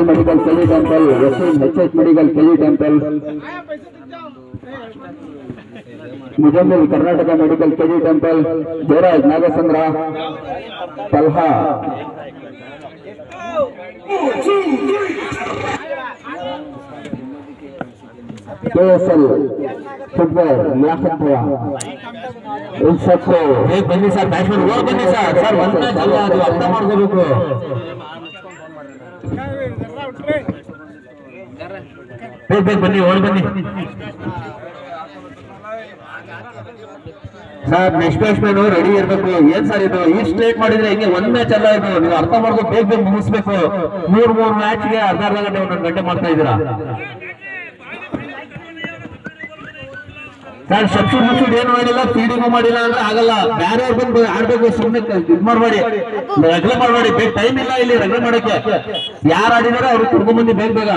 medical KG temple H medical KG temple Muzammil Karnataka medical KG temple Devraj Nagchandra Talha KSL football Liaquat भैया इन सबको एक बन्नी सर बैट्समैन और बन्नी सर वन मैच चल रहा है अर्थ ಮಾಡ್ಕೋಬೇಕು ಬೇಗ ಬನ್ನಿ ಓಡಿ ಬನ್ನಿ ಸರ್ ನೆಕ್ಸ್ಟ್ ಬ್ಯಾಟ್ಸ್ಮನ್ ರೆಡಿ ಇರಬೇಕು ಏನ್ ಸರ್ ಇದು ಈ ಸ್ಟ್ರೇಟ್ ಮಾಡಿದ್ರೆ ಹಿಂಗೆ ಒಂದ್ ಮ್ಯಾಚ್ ಅಲ್ಲ ಇದು ನೀವು ಅರ್ಥ ಮಾಡ್ಕೊಂಡು ಬೇಗ ಮುಗಿಸ್ಬೇಕು ಮೂರ್ ಮ್ಯಾಚ್ ಗೆ ಅರ್ಧ ಗಂಟೆ ಒಂದೊಂದು ಗಂಟೆ ಮಾಡ್ತಾ ಇದ್ದೀರಾ ಸರ್ ಸಬ್ಸ್ಟಿಟ್ಯೂಟ್ ಏನು ಮಾಡಿಲ್ಲ ಫೀಡಿಂಗು ಮಾಡಿಲ್ಲ ಅಂದ್ರೆ ಆಗಲ್ಲ ಬೇರೆ ಬಂದು ಆಡ್ಬೇಕು ಸುಮ್ಮನೆ ಇದು ಮಾಡಬೇಡಿ ರಗಳೆ ಮಾಡಬೇಡಿ ಬೇಗ ಟೈಮ್ ಇಲ್ಲ ಇಲ್ಲಿ ರಗಳೆ ಮಾಡಕ್ಕೆ ಯಾರು ಆಡಿದಾರೆ ಅವ್ರಿಗೆ ಕರ್ಕೊಂಡ್ ಬನ್ನಿ ಬೇಗ ಬೇಗ